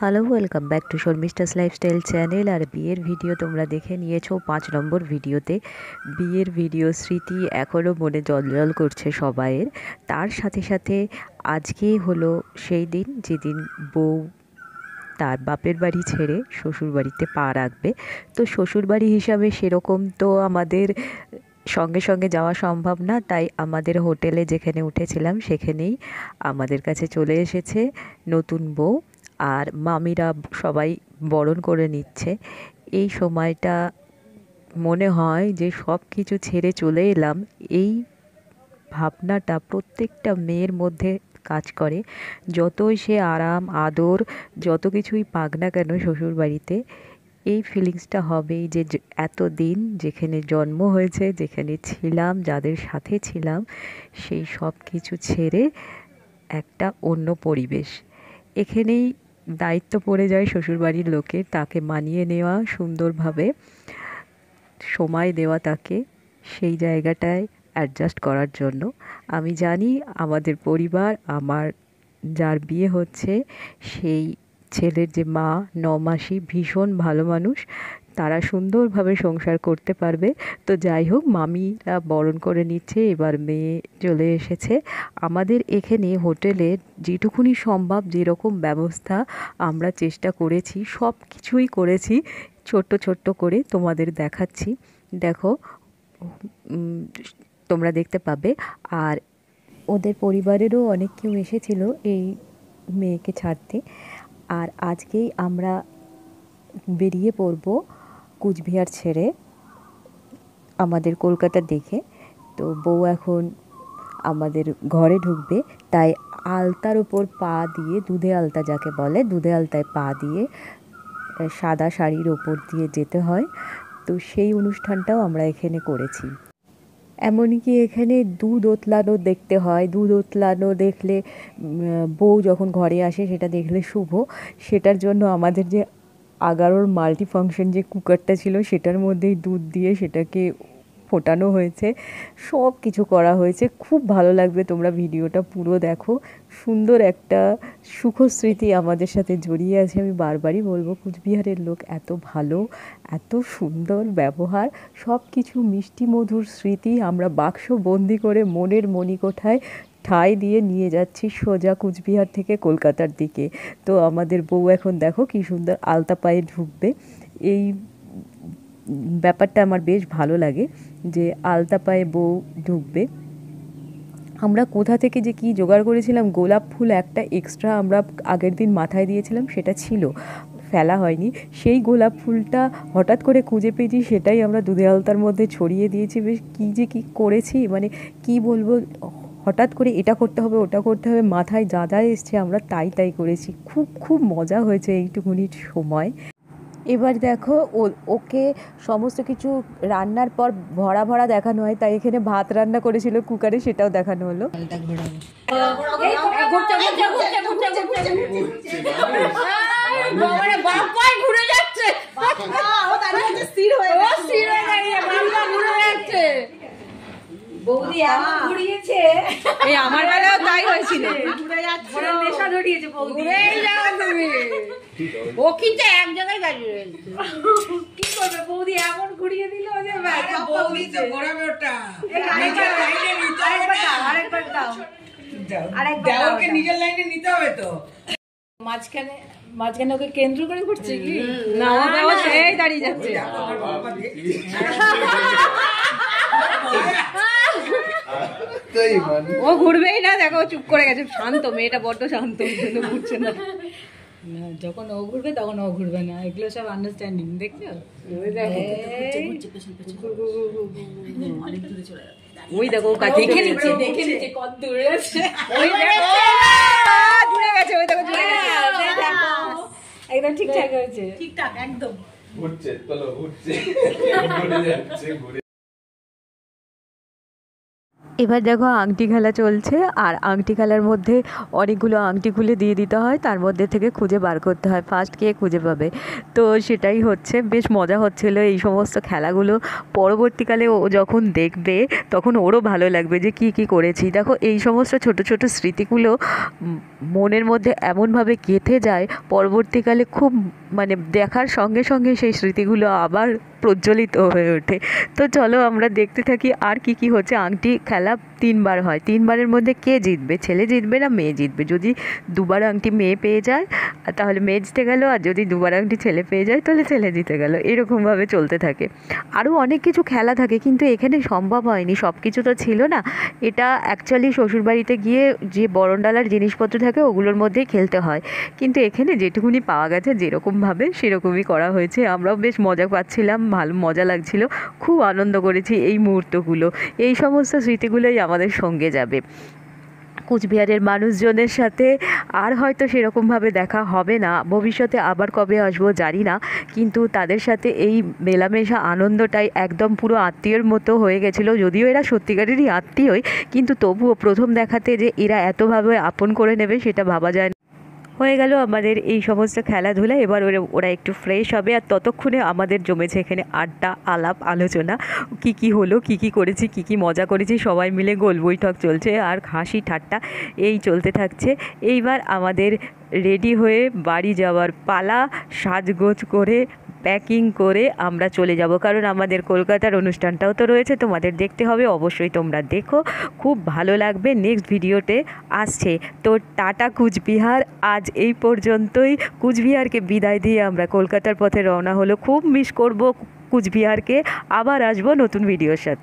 Hello, welcome back to Sharmistha's lifestyle channel. আর বিয়ের video তোমরা দেখে নিয়েছো 5 নম্বর ভিডিওতে। বিয়ের ভিডিও স্মৃতি এখনও মনে জলজল করছে সবাইয়ের। তার সাথে সাথে আজকে হলো সেই দিন যেদিন বউ তার বাপের বাড়ি ছেড়ে শ্বশুর বাড়িতে পা রাখবে। তো শ্বশুর বাড়ি হিসাবে সেরকম তো আমাদের সঙ্গে সঙ্গে যাওয়া সম্ভব না, তাই আমাদের হোটেলে যেখানে উঠেছিলাম সেখানেই আমাদের কাছে চলে এসেছে নতুন বউ। আর মামিরা সবাই বরণ করে নিচ্ছে। এই সময়টা মনে হয় যে সব কিছু ছেড়ে চলে এলাম, এই ভাবনাটা প্রত্যেকটা মেয়ের মধ্যে কাজ করে। যতই সে আরাম আদর যত কিছুই পাক না কেন শ্বশুর বাড়িতে, এই ফিলিংসটা হবেই যে এতদিন যেখানে জন্ম হয়েছে, যেখানে ছিলাম, যাদের সাথে ছিলাম, সেই সব কিছু ছেড়ে একটা অন্য পরিবেশ। এখানেই দায়িত্ব পড়ে যায় শ্বশুরবাড়ির লোকের, তাকে মানিয়ে নেওয়া, সুন্দরভাবে সময় দেওয়া তাকে সেই জায়গাটায় অ্যাডজাস্ট করার জন্য। আমি জানি আমাদের পরিবার, আমার যার বিয়ে হচ্ছে সেই ছেলের যে মা নমাসি ভীষণ ভালো মানুষ, তারা সুন্দরভাবে সংসার করতে পারবে। তো যাই হোক, মামিরা বরণ করে নিচ্ছে, এবার মেয়ে চলে এসেছে। আমাদের এখানে হোটেলে যেটুকুনি সম্ভব যেরকম ব্যবস্থা আমরা চেষ্টা করেছি, সব কিছুই করেছি ছোট্ট ছোট্ট করে তোমাদের দেখাচ্ছি। দেখো, তোমরা দেখতে পাবে। আর ওদের পরিবারেরও অনেক কেউ এসেছিল এই মেয়েকে ছাড়তে। আর আজকেই আমরা বেরিয়ে পড়ব কুচবিহার ছেড়ে আমাদের কলকাতা দেখে। তো বউ এখন আমাদের ঘরে ঢুকবে, তাই আলতার ওপর পা দিয়ে, দুধে আলতা যাকে বলে, দুধে আলতায় পা দিয়ে সাদা শাড়ির ওপর দিয়ে যেতে হয়। তো সেই অনুষ্ঠানটাও আমরা এখানে করেছি। এমনকি এখানে দুধ ওতলানো দেখতে হয়। দুধ ওতলানো দেখলে বউ যখন ঘরে আসে সেটা দেখলে শুভ। সেটার জন্য আমাদের যে 11 মাল্টি ফাংশন যে কুকারটা ছিল সেটার মধ্যেই দুধ দিয়ে সেটাকে ফোটানো হয়েছে, সব কিছু করা হয়েছে। খুব ভালো লাগবে, তোমরা ভিডিওটা পুরো দেখো। সুন্দর একটা সুখস্মৃতি আমাদের সাথে জড়িয়ে আছে। আমি বারবারই বলবো, কুচবিহারের লোক এত ভালো, এত সুন্দর ব্যবহার, সব কিছু মিষ্টি মধুর স্মৃতি আমরা বাক্সবন্দি করে মনের মণিকোঠায় ঠাঁই দিয়ে নিয়ে যাচ্ছি সোজা কুচবিহার থেকে কলকাতার দিকে। তো আমাদের বউ এখন দেখো কি সুন্দর আলতা পায়ে ঢুকবে। এই ব্যাপারটা আমার বেশ ভালো লাগে যে আলতা পায়ে বউ ঢুকবে। আমরা কোথা থেকে যে কি জোগাড় করেছিলাম, গোলাপ ফুল একটা এক্সট্রা আমরা আগের দিন মাথায় দিয়েছিলাম, সেটা ছিল, ফেলা হয়নি। সেই গোলাপ ফুলটা হঠাৎ করে খুঁজে পেয়েছি, সেটাই আমরা দুধে আলতার মধ্যে ছড়িয়ে দিয়েছি। বেশ কী যে কী করেছি, মানে কি বলবো, হঠাৎ করে এটা করতে হবে ওটা করতে হবে, মাথায় যা যা এসছে আমরা তাই তাই করেছি। খুব খুব মজা হয়েছে এইটুকুনি সময়। এবার দেখো, ওকে সমস্ত কিছু রান্নার পর ভরা ভরা দেখানো হয়, তাই এখানে ভাত রান্না করেছিল কুকারে, সেটাও দেখানো হলো। বৌদি এমন ঘুরিয়েছে, এই আমার বেলাও তাই হয়েছিল, ঘুরে যাচ্ছে, নেশা ধরিয়েছে বৌদি। তুমি ও কিন্তু এক জায়গায় দাঁড়িয়ে রয়েছে, কি করবে বৌদি, এমন ঘুরিয়ে দিল যে বৌদি তো ঘোরাবে ওটা। নিজের লাইনে নিতে হবে না, আরেকবার দাও, আরেকবার দাও, ওকে নিজের লাইনে নিতে হবে তো। মাঝখানে মাঝখানে ওকে কেন্দ্র করে ঘুরছে কি না, ও সেই দাঁড়িয়ে যাচ্ছে। ও ঘুরবেই না, দেখো চুপ করে গেছে, শান্ত মেয়েটা, বড্ড শান্ত, ঘুরছে না। যখন ও ঘুরবে তখন ও ঘুরবে না, এগুলো সব আন্ডারস্ট্যান্ডিং, দেখছো? ওই দেখো দেখে নিচ্ছে, দেখে নিচ্ছে কত দূরে আছে, ওই দেখো জুড়ে গেছে, ওই দেখো জুড়ে গেছে, একদম ঠিকঠাক হয়েছে, ঠিকঠাক একদম ঘুরছে, চলো ঘুরছে, ঘুরে যাচ্ছে ঘুরে। এবার দেখো আংটি খেলা চলছে, আর আংটি খেলার মধ্যে অনেকগুলো আংটি খুলে দিয়ে দিতে হয়, তার মধ্যে থেকে খুঁজে বার করতে হয় ফার্স্ট কে খুঁজে পাবে। তো সেটাই হচ্ছে, বেশ মজা হচ্ছিলো এই সমস্ত খেলাগুলো। পরবর্তীকালে ও যখন দেখবে তখন ওরও ভালো লাগবে যে কি কি করেছি। দেখো এই সমস্ত ছোট ছোট স্মৃতিগুলো মনের মধ্যে এমনভাবে গেঁথে যায়, পরবর্তীকালে খুব মানে দেখার সঙ্গে সঙ্গে সেই স্মৃতিগুলো আবার প্রজ্বলিত হয়ে ওঠে। তো চলো আমরা দেখতে থাকি আর কি কি হচ্ছে। আংটি খেলা 3 বার হয়, 3 বারের মধ্যে কে জিতবে, ছেলে জিতবে না মেয়ে জিতবে? যদি 2 বার আংটি মেয়ে পেয়ে যায় তাহলে মেয়ে জিতে গেল, আর যদি 2 বার আংটি ছেলে পেয়ে যায় তাহলে ছেলে জিতে গেল। এরকমভাবে চলতে থাকে। আরও অনেক কিছু খেলা থাকে, কিন্তু এখানে সম্ভব হয়নি, সব কিছু তো ছিল না। এটা অ্যাকচুয়ালি শ্বশুরবাড়িতে গিয়ে যে বরণডালার জিনিসপত্র থাকে ওগুলোর মধ্যেই খেলতে হয়, কিন্তু এখানে যেটুকুনি পাওয়া গেছে যেরকমভাবে সেরকমই করা হয়েছে। আমরাও বেশ মজা পাচ্ছিলাম, ভালো মজা লাগছিল, খুব আনন্দ করেছি এই মুহূর্তগুলো। এই সমস্ত স্মৃতিগুলোই আমাদের সঙ্গে যাবে। কুচবিহারের মানুষজনের সাথে আর হয়তো সেরকমভাবে দেখা হবে না, ভবিষ্যতে আবার কবে আসবো জানি না, কিন্তু তাদের সাথে এই মেলামেশা আনন্দটাই একদম পুরো আত্মীয়র মতো হয়ে গেছিলো। যদিও এরা সত্যিকারেরই আত্মীয়ই, কিন্তু তবুও প্রথম দেখাতে যে এরা এতভাবে আপন করে নেবে সেটা ভাবা যায় না। হয়ে গেল আমাদের এই সমস্ত খেলাধুলা। এবার ওরা একটু ফ্রেশ হবে, আর ততক্ষণে আমাদের জমেছে এখানে আড্ডা, আলাপ, আলোচনা, কি কি হলো, কি কি করেছি, কি কি মজা করেছি, সবাই মিলে গোল বৈঠক চলছে, আর হাসি ঠাট্টা এই চলতে থাকছে। এইবার আমাদের রেডি হয়ে বাড়ি যাওয়ার পালা, সাজগোজ করে প্যাকিং করে আমরা চলে যাব, কারণ আমাদের কলকাতার অনুষ্ঠানটাও তো রয়েছে, তোমাদের দেখতে হবে। অবশ্যই তোমরা দেখো, খুব ভালো লাগবে। নেক্সট ভিডিওতে আসছে। তো টাটা কুচবিহার, আজ এই পর্যন্তই। কুচবিহারকে বিদায় দিয়ে আমরা কলকাতার পথে রওনা হলো। খুব মিস করব কুচবিহারকে, আবার আসবো নতুন ভিডিওর সাথে।